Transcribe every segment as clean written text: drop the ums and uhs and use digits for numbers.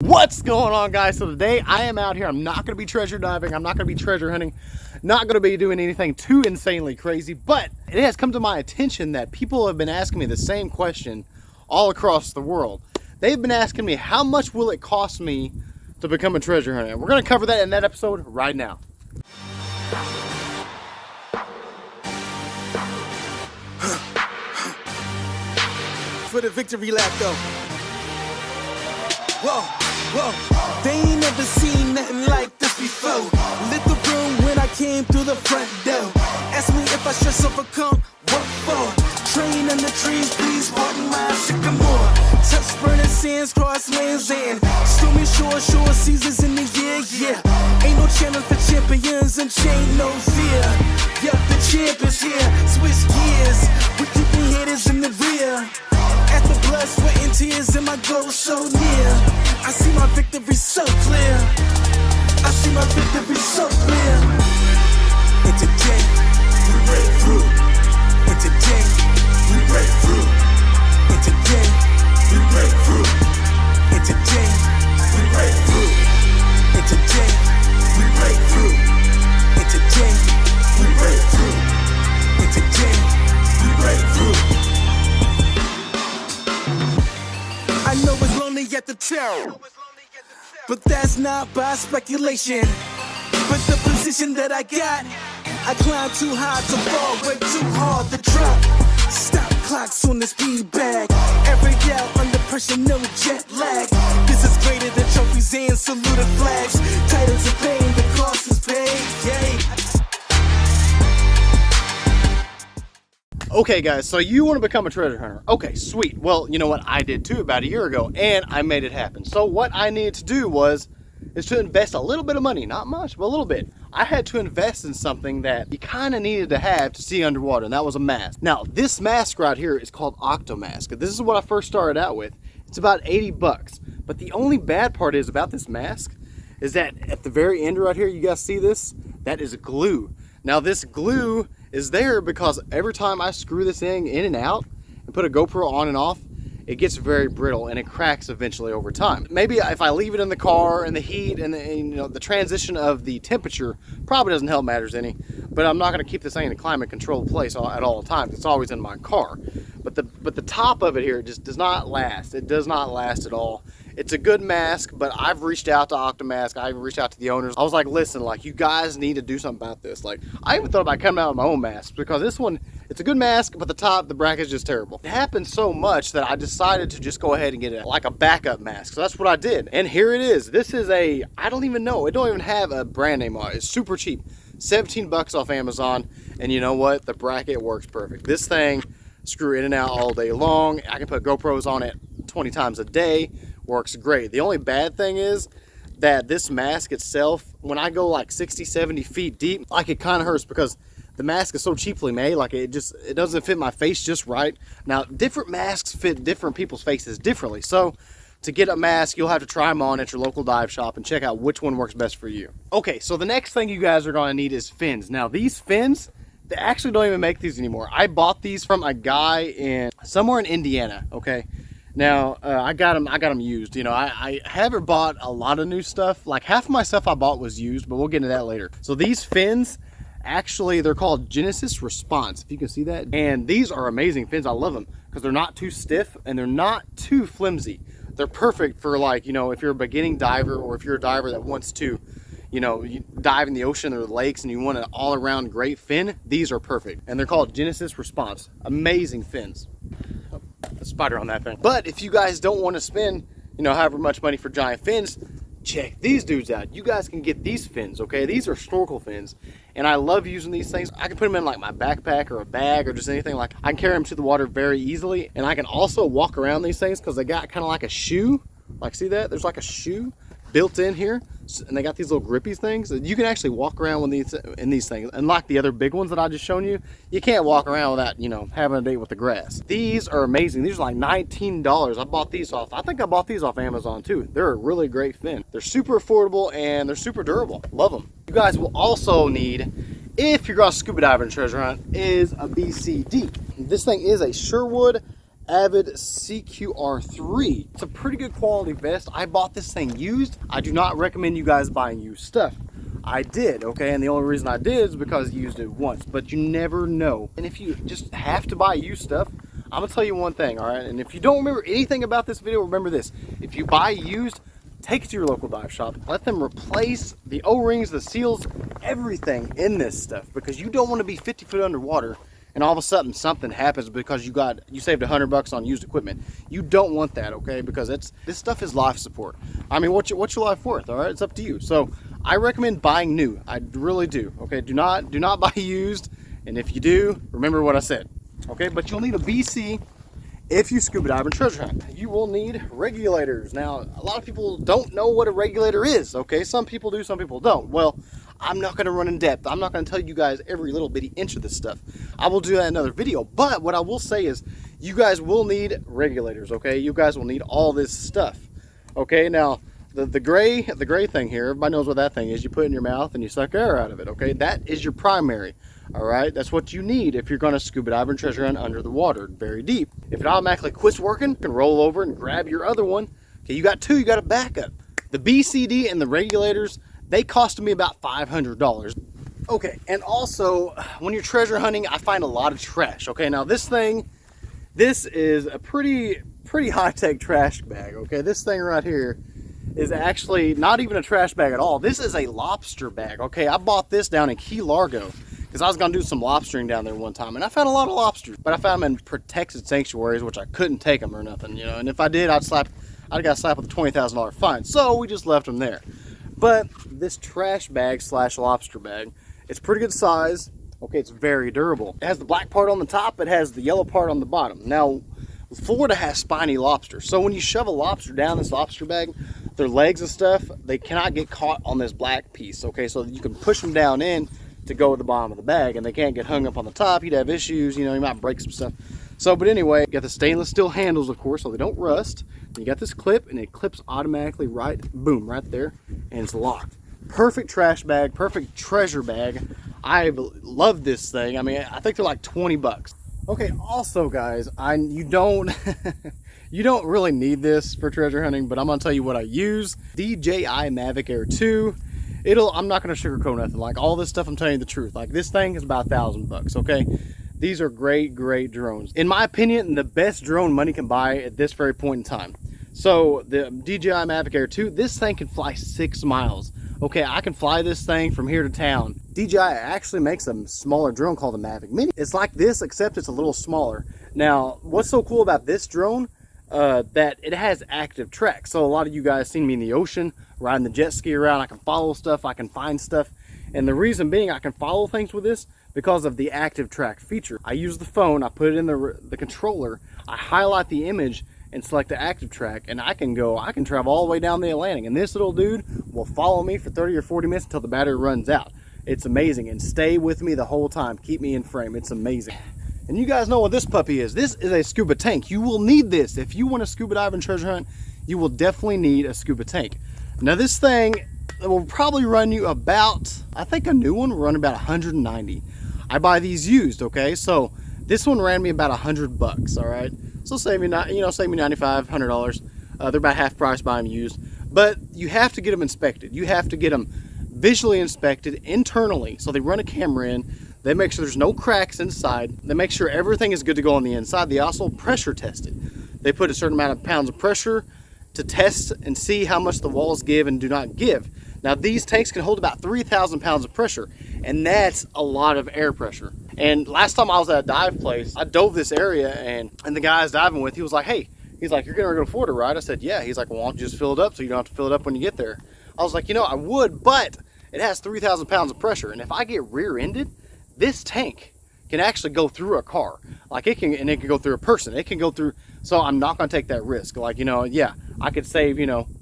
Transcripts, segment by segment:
What's going on, guys? So today I am out here. I'm not going to be treasure diving. I'm not going to be treasure hunting. Not going to be doing anything too insanely crazy, but it has come to my attention that people have been asking me the same question all across the world. They've been asking me, how much will it cost me to become a treasure hunter? And we're going to cover that in that episode right now. For the victory lap though. Whoa, whoa, they ain't never seen nothing like this before. Lit the room when I came through the front door. Ask me if I stress overcome, what for? Train in the trees, please pardon my sycamore. Touch burning sands, cross lands and stormy shore seasons in the year, yeah. Ain't no challenge for champions and chain no fear. Yeah, the champ is here, switch gears. We keeping haters in the rear. At the blood, sweat, and tears, and my goal so near. I see my victory so clear. I see my victory so clear. And today, we break through. And today, we break through. And today, we break through. And today, we break through. And today, we break through. And today, we break through. And today, we break through. I know it's lonely at the top, but that's not by speculation. But the position that I got, I climb too high to fall, way too hard to drop. Stop clocks on the speed bag. Every out under pressure, no jet lag. This is greater than trophies and saluted flags. Titles of fame, the cost is paid. Yay. Okay guys, so you want to become a treasure hunter. Okay, sweet. Well, you know what? I did too about a year ago, and I made it happen. So what I needed to do is to invest a little bit of money, not much, but a little bit. I had to invest in something that you kind of needed to have to see underwater, and that was a mask. Now, this mask right here is called Octo Mask. This is what I first started out with. It's about 80 bucks. But the only bad part is about this mask is that at the very end right here, you guys see this? That is glue. Now this glue is there because every time I screw this thing in and out and put a GoPro on and off, it gets very brittle and it cracks eventually over time. Maybe if I leave it in the car and the heat and the transition of the temperature probably doesn't help matters any, but I'm not going to keep this thing in a climate controlled place at all times. It's always in my car. But the top of it here just does not last. It does not last at all. It's a good mask, but I've reached out to Octo Mask. I've reached out to the owners. I was like, listen, like, you guys need to do something about this. Like, I even thought about coming out with my own mask because this one, it's a good mask, but the bracket is just terrible. It happened so much that I decided to just go ahead and get it like a backup mask. So that's what I did. And here it is. This is I don't even know. It don't even have a brand name on it. It's super cheap. 17 bucks off Amazon. And you know what? The bracket works perfect. This thing, screw in and out all day long. I can put GoPros on it 20 times a day. Works great. The only bad thing is that this mask itself, when I go like 60, 70 feet deep, like, it kind of hurts because the mask is so cheaply made. Like, it doesn't fit my face just right. Now, different masks fit different people's faces differently. So to get a mask, you'll have to try them on at your local dive shop and check out which one works best for you. Okay, so the next thing you guys are going to need is fins. Now, these fins, they actually don't even make these anymore. I bought these from a guy somewhere in Indiana, okay? Now, I got them used. You know, I haven't bought a lot of new stuff. Like, half of my stuff I bought was used, but we'll get into that later. So these fins, actually, they're called Genesis Response, if you can see that. And these are amazing fins. I love them because they're not too stiff and they're not too flimsy. They're perfect for, like, you know, if you're a beginning diver or if you're a diver that wants to, you know, you dive in the ocean or the lakes and you want an all-around great fin, these are perfect. And they're called Genesis Response. Amazing fins. A spider on that thing. But if you guys don't want to spend, you know, however much money for giant fins, check these dudes out. You guys can get these fins, okay? These are snorkel fins, and I love using these things. I can put them in like my backpack or a bag or just anything. Like, I can carry them to the water very easily, and I can also walk around these things because they got kind of like a shoe. Like, see that? There's like a shoe built in here, and they got these little grippy things. You can actually walk around with these in these things. And like the other big ones that I just shown you, you can't walk around without, you know, having a date with the grass. These are amazing. These are like $19. I bought these off. I think I bought these off Amazon too. They're a really great fin. They're super affordable and they're super durable. Love them. You guys will also need, if you're going to scuba dive and treasure hunt, is a BCD. This thing is a Sherwood Avid CQR3. It's a pretty good quality vest. I bought this thing used. I do not recommend you guys buying used stuff. I did, okay, and the only reason I did is because I used it once, but you never know. And if you just have to buy used stuff, I'm gonna tell you one thing, all right? And if you don't remember anything about this video, remember this. If you buy used, take it to your local dive shop. Let them replace the O-rings, the seals, everything in this stuff, because you don't want to be 50 foot underwater and all of a sudden something happens because you saved $100 on used equipment. You don't want that, okay? Because this stuff is life support. I mean, what's your life worth? All right, it's up to you. So I recommend buying new. I really do. Okay, do not buy used. And if you do, remember what I said. Okay, but you'll need a BC if you scuba dive and treasure hunt. You will need regulators. Now, a lot of people don't know what a regulator is. Okay, some people do, some people don't. Well, I'm not going to run in depth. I'm not going to tell you guys every little bitty inch of this stuff. I will do that in another video. But what I will say is you guys will need regulators, okay? You guys will need all this stuff. Okay, now the gray thing here, everybody knows what that thing is. You put it in your mouth and you suck air out of it, okay? That is your primary, all right? That's what you need if you're going to scuba dive and treasure hunt under the water, very deep. If it automatically quits working, you can roll over and grab your other one. Okay, you got two, you got a backup. The BCD and the regulators, they cost me about $500. Okay, and also when you're treasure hunting, I find a lot of trash. Okay, now this is a pretty high-tech trash bag. Okay, this thing right here is actually not even a trash bag at all. This is a lobster bag. Okay, I bought this down in Key Largo because I was gonna do some lobstering down there one time, and I found a lot of lobsters, but I found them in protected sanctuaries, which I couldn't take them or nothing, you know. And if I did, I'd got slapped with a $20,000 fine. So we just left them there. But this trash bag slash lobster bag, it's pretty good size. Okay, it's very durable. It has the black part on the top, it has the yellow part on the bottom. Now, Florida has spiny lobsters. So when you shove a lobster down this lobster bag, their legs and stuff, they cannot get caught on this black piece. Okay, so you can push them down in to go at the bottom of the bag, and they can't get hung up on the top. You'd have issues, you know, you might break some stuff. So, but anyway, you got the stainless steel handles, of course, so they don't rust. You got this clip, and it clips automatically right, boom, right there, and it's locked. Perfect trash bag, perfect treasure bag. I love this thing. I mean, I think they're like 20 bucks. Okay, also guys, you don't you don't really need this for treasure hunting, but I'm gonna tell you what I use. Dji Mavic Air 2. I'm not gonna sugarcoat nothing. Like all this stuff, I'm telling you the truth. Like this thing is about $1,000, okay? These are great drones. In my opinion, the best drone money can buy at this very point in time. So the Dji Mavic Air 2, this thing can fly 6 miles. Okay, I can fly this thing from here to town. DJI actually makes a smaller drone called the Mavic Mini. It's like this, except it's a little smaller. Now, what's so cool about this drone, that it has active track. So a lot of you guys seen me in the ocean, riding the jet ski around. I can follow stuff, I can find stuff. And the reason being I can follow things with this, because of the active track feature. I use the phone, I put it in the controller, I highlight the image and select the active track, and I can travel all the way down the Atlantic, and this little dude will follow me for 30 or 40 minutes until the battery runs out. It's amazing, and stay with me the whole time, keep me in frame. It's amazing. And you guys know what this puppy is. This is a scuba tank. You will need this if you want to scuba dive and treasure hunt. You will definitely need a scuba tank. Now this thing will probably run you about, I think a new one will run about 190. I buy these used, okay? So this one ran me about $100, all right? So save me, save me $95, $100. They're about half price buying them used. But you have to get them inspected. You have to get them visually inspected internally. So they run a camera in. They make sure there's no cracks inside. They make sure everything is good to go on the inside. They also pressure test it. They put a certain amount of pounds of pressure to test and see how much the walls give and do not give. Now these tanks can hold about 3,000 pounds of pressure, and that's a lot of air pressure. And last time I was at a dive place, I dove this area, and the guy I was diving with, he was like, hey, he's like, you're gonna go to Florida, right? I said, yeah. He's like, well, why don't you just fill it up so you don't have to fill it up when you get there? I was like, I would, but it has 3,000 pounds of pressure, and if I get rear-ended, this tank can actually go through a car. Like it can go through a person. It can go through, so I'm not gonna take that risk. Like, yeah, I could save,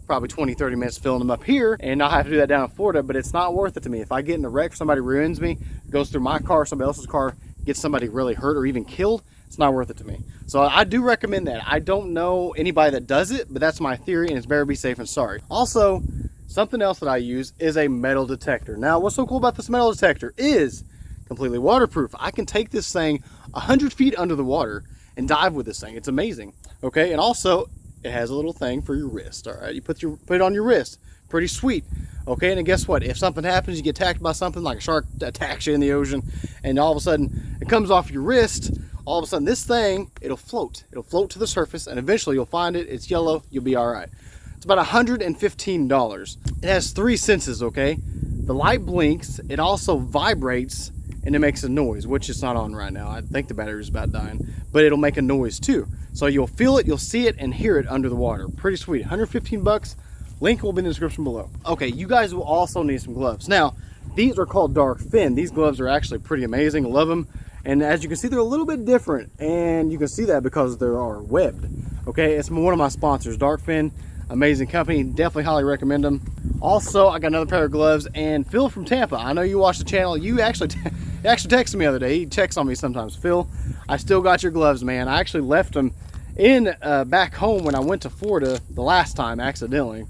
probably 20, 30 minutes filling them up here and not have to do that down in Florida, but it's not worth it to me. If I get in a wreck, somebody ruins me, goes through my car, somebody else's car, gets somebody really hurt or even killed, it's not worth it to me. So I do recommend that. I don't know anybody that does it, but that's my theory, and it's better be safe than sorry. Also, something else that I use is a metal detector. Now, what's so cool about this metal detector is completely waterproof. I can take this thing 100 feet under the water and dive with this thing. It's amazing. Okay, and also it has a little thing for your wrist. All right, you put it on your wrist. Pretty sweet. Okay, and then guess what? If something happens, you get attacked by something, like a shark attacks you in the ocean, and all of a sudden it comes off your wrist, all of a sudden this thing, it'll float. It'll float to the surface, and eventually you'll find it. It's yellow. You'll be all right. It's about $115. It has 3 senses, okay? The light blinks, it also vibrates, and it makes a noise, which it's not on right now. I think the battery's about dying, but it'll make a noise too. So you'll feel it, you'll see it, and hear it under the water. Pretty sweet. 115 bucks. Link will be in the description below. Okay, you guys will also need some gloves. Now, these are called dark fin. These gloves are actually pretty amazing. Love them. And as you can see, they're a little bit different, and you can see that because they are webbed. Okay, it's one of my sponsors, Dark Fin. Amazing company. Definitely highly recommend them. Also, I got another pair of gloves, and Phil from Tampa, I know you watch the channel. You actually texted me the other day. He checks on me sometimes. Phil, I still got your gloves, man. I actually left them in back home when I went to Florida the last time accidentally.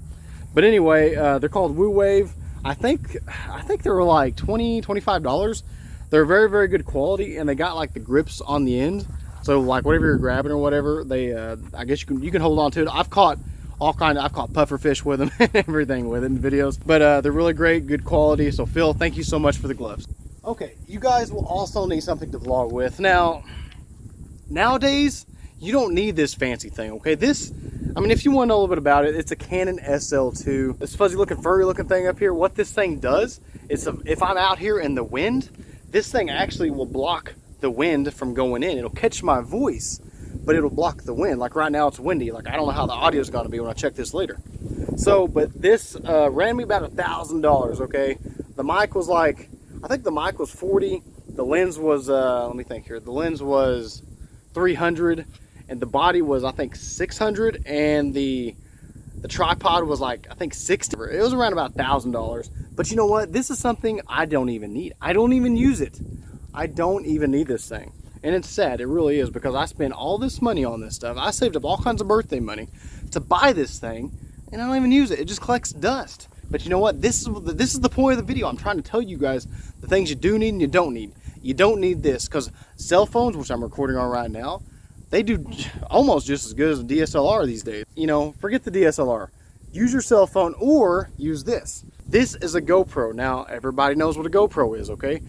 But anyway, they're called Woo Wave. I think they were like $20, $25. They're very, very good quality, and they got like the grips on the end. So like whatever you're grabbing or whatever, they I guess you can hold on to it. I've caught puffer fish with them and everything with it in videos. But they're really great, good quality. So Phil, thank you so much for the gloves. Okay, you guys will also need something to vlog with. Now, nowadays, you don't need this fancy thing, okay? I mean, if you want to know a little bit about it, it's a Canon SL2. This fuzzy looking, furry looking thing up here, what this thing does is if I'm out here in the wind, this thing actually will block the wind from going in. It'll catch my voice, but it'll block the wind. Like right now it's windy. Like I don't know how the audio is going to be when I check this later. So, but this ran me about $1,000, okay? The mic was like, I think the mic was 40. The lens was, let me think here. The lens was 300. And the body was, I think, 600, and the tripod was like, I think 60. It was around about $1,000. But you know what? This is something I don't even need. I don't even use it. I don't even need this thing. And it's sad, it really is, because I spent all this money on this stuff. I saved up all kinds of birthday money to buy this thing, and I don't even use it. It just collects dust. But you know what? This is the point of the video. I'm trying to tell you guys the things you do need and you don't need. You don't need this, because cell phones, which I'm recording on right now, they do almost just as good as a DSLR these days. You know, forget the DSLR. Use your cell phone or use this. This is a GoPro. Now, everybody knows what a GoPro is, okay?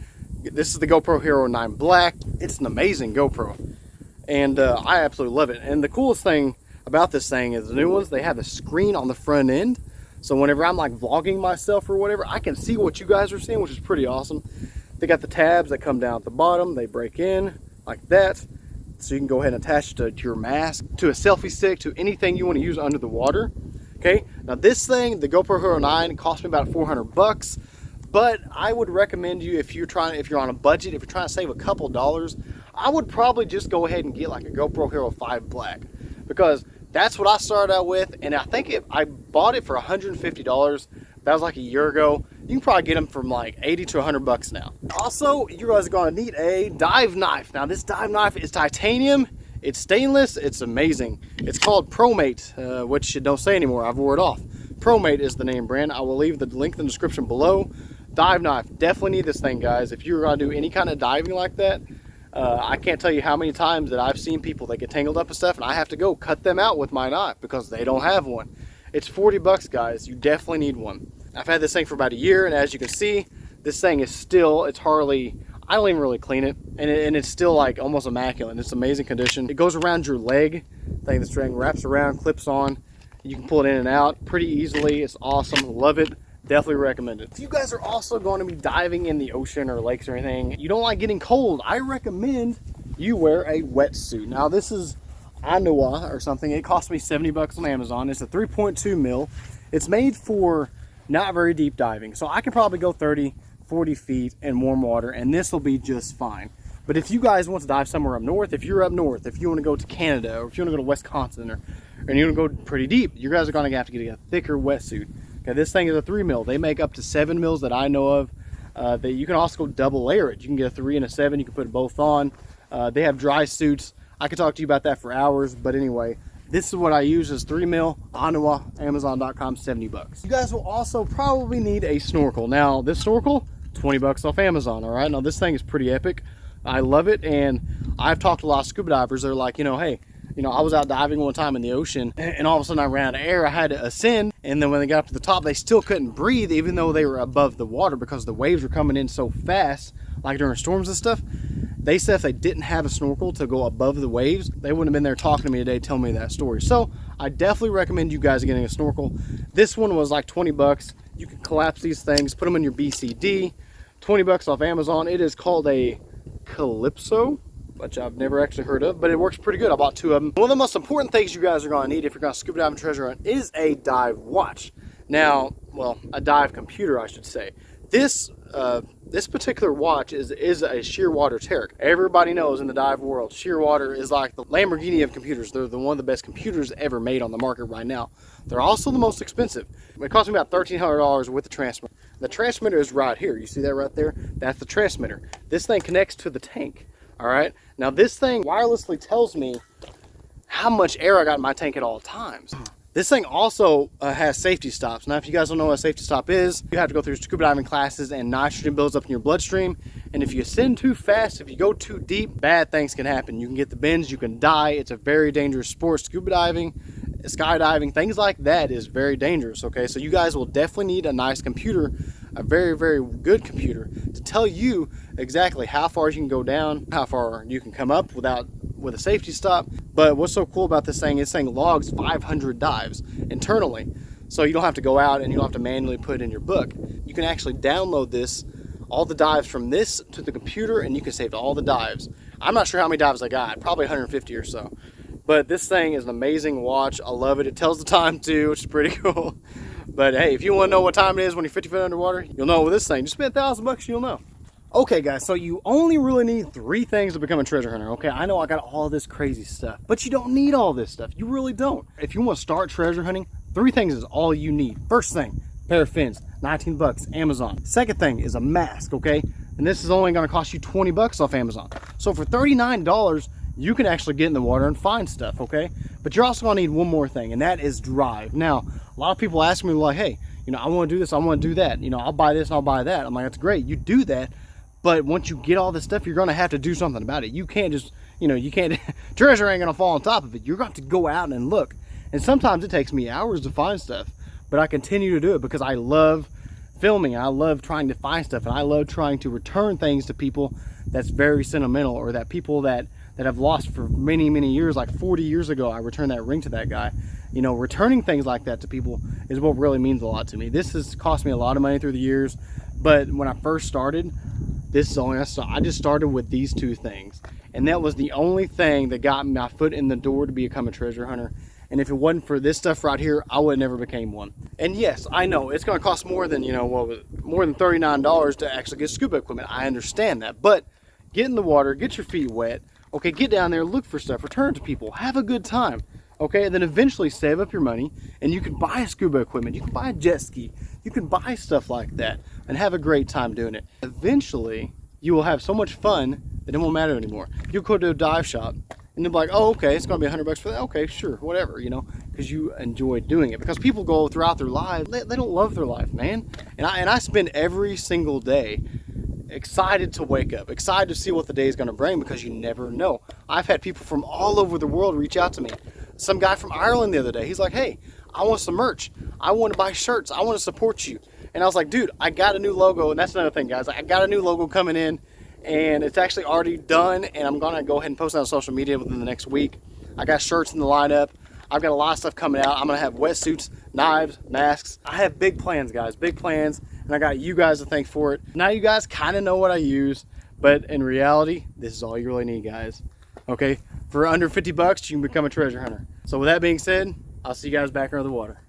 This is the GoPro Hero 9 Black. It's an amazing GoPro. And I absolutely love it. And the coolest thing about this thing is the new ones, they have a screen on the front end. So whenever I'm like vlogging myself or whatever, I can see what you guys are seeing, which is pretty awesome. They got the tabs that come down at the bottom. They break in like that. So you can go ahead and attach it to your mask, to a selfie stick, to anything you want to use under the water. Okay, now this thing, the GoPro Hero 9, cost me about 400 bucks. But I would recommend you, if you're on a budget, if you're trying to save a couple dollars, I would probably just go ahead and get like a GoPro Hero 5 Black, because that's what I started out with, and I think I bought it for $150. That was like a year ago. You can probably get them from like 80 to 100 bucks now. Also, you guys are going to need a dive knife. Now this dive knife is titanium, it's stainless, it's amazing. It's called ProMate, which it don't say anymore, I've wore it off. ProMate is the name brand. I will leave the link in the description below. Dive knife, definitely need this thing, guys. If you're going to do any kind of diving like that, I can't tell you how many times that I've seen people that get tangled up and stuff, and I have to go cut them out with my knife because they don't have one. It's 40 bucks, guys. You definitely need one. I've had this thing for about a year, and as you can see, this thing is still, it's hardly, I don't even really clean it, and it's still like almost immaculate. It's amazing condition. It goes around your leg. Thing, the string wraps around, clips on. You can pull it in and out pretty easily. It's awesome. Love it. Definitely recommend it. If you guys are also going to be diving in the ocean or lakes or anything, you don't like getting cold, I recommend you wear a wetsuit. Now this is Anawa or something. It cost me 70 bucks on Amazon. It's a 3.2 mil. It's made for not very deep diving. So I can probably go 30, 40 feet in warm water, and this will be just fine. But if you guys want to dive somewhere up north, if you're up north, if you want to go to Canada, or if you want to go to Wisconsin, and you want to go pretty deep, you guys are going to have to get a thicker wetsuit. Okay, this thing is a 3 mil. They make up to 7 mils that I know of. That you can also go double layer it. You can get a 3 and a 7. You can put both on. They have dry suits. I could talk to you about that for hours, but anyway, this is what I use, is 3 mil, Anawa, Amazon.com, 70 bucks. You guys will also probably need a snorkel. Now, this snorkel, 20 bucks off Amazon, all right? Now, this thing is pretty epic. I love it, and I've talked to a lot of scuba divers. They're like, hey, I was out diving one time in the ocean, and all of a sudden I ran out of air. I had to ascend, and then when they got up to the top, they still couldn't breathe, even though they were above the water, because the waves were coming in so fast, like during storms and stuff. They said if they didn't have a snorkel to go above the waves, they wouldn't have been there talking to me today telling me that story. So I definitely recommend you guys getting a snorkel. This one was like 20 bucks. You can collapse these things, put them in your BCD. 20 bucks off Amazon. It is called a Calypso, which I've never actually heard of, but it works pretty good. I bought 2 of them. One of the most important things you guys are going to need if you're going to scuba dive and treasure hunt is a dive watch. Now, well, a dive computer, I should say. This particular watch is a Shearwater Terek. Everybody knows in the dive world, Shearwater is like the Lamborghini of computers. They're one of the best computers ever made on the market right now. They're also the most expensive. It cost me about $1,300 with the transmitter. The transmitter is right here. You see that right there? That's the transmitter. This thing connects to the tank. All right. Now this thing wirelessly tells me how much air I got in my tank at all times. This thing also has safety stops. Now, if you guys don't know what a safety stop is, you have to go through scuba diving classes, and nitrogen builds up in your bloodstream. And if you ascend too fast, if you go too deep, bad things can happen. You can get the bends, you can die. It's a very dangerous sport. Scuba diving, skydiving, things like that is very dangerous, okay? So you guys will definitely need a nice computer, a very, very good computer, to tell you exactly how far you can go down, how far you can come up with a safety stop. But what's so cool about this thing is saying logs 500 dives internally. So you don't have to go out and you don't have to manually put it in your book. You can actually download this, all the dives from this to the computer, and you can save all the dives. I'm not sure how many dives I got, probably 150 or so. But this thing is an amazing watch. I love it. It tells the time too, which is pretty cool. But hey, if you want to know what time it is when you're 50 feet underwater, you'll know with this thing. Just spend $1,000, you'll know. Okay guys, so you only really need 3 things to become a treasure hunter. Okay, I know I got all this crazy stuff, but you don't need all this stuff. You really don't. If you want to start treasure hunting, 3 things is all you need. First thing, pair of fins, 19 bucks, Amazon. Second thing is a mask, okay? And this is only gonna cost you 20 bucks off Amazon. So for $39, you can actually get in the water and find stuff, okay? But you're also gonna need one more thing, and that is drive. Now, a lot of people ask me like, hey, I wanna do this, I wanna do that. I'll buy this and I'll buy that. I'm like, that's great, you do that. But once you get all this stuff, you're gonna have to do something about it. You can't just, you can't, treasure ain't gonna fall on top of it. You're going to go out and look. And sometimes it takes me hours to find stuff, but I continue to do it because I love filming. I love trying to find stuff, and I love trying to return things to people that's very sentimental, or that people that I've lost for many, many years. Like 40 years ago, I returned that ring to that guy. Returning things like that to people is what really means a lot to me. This has cost me a lot of money through the years, but when I first started, I just started with these 2 things, and that was the only thing that got my foot in the door to become a treasure hunter. And if it wasn't for this stuff right here, I would have never became one. And yes, I know it's going to cost more than more than $39 to actually get scuba equipment. I understand that, but get in the water, get your feet wet, okay, get down there, look for stuff, return to people, have a good time, okay, and then eventually save up your money, and you can buy scuba equipment, you can buy a jet ski, you can buy stuff like that, and have a great time doing it. Eventually, you will have so much fun that it won't matter anymore. You'll go to a dive shop, and they'll be like, oh, okay, it's gonna be $100 for that. Okay, sure, whatever, because you enjoy doing it. Because people go throughout their lives, they don't love their life, man. And I spend every single day excited to wake up, excited to see what the day is gonna bring, because you never know. I've had people from all over the world reach out to me. Some guy from Ireland the other day, he's like, hey, I want some merch. I want to buy shirts. I want to support you. And I was like, dude, I got a new logo. And that's another thing, guys. I got a new logo coming in, and it's actually already done. And I'm going to go ahead and post it on social media within the next week. I got shirts in the lineup. I've got a lot of stuff coming out. I'm going to have wetsuits, knives, masks. I have big plans, guys, big plans. And I got you guys to thank for it. Now you guys kind of know what I use, but in reality, this is all you really need, guys. Okay? For under 50 bucks, you can become a treasure hunter. So with that being said, I'll see you guys back under the water.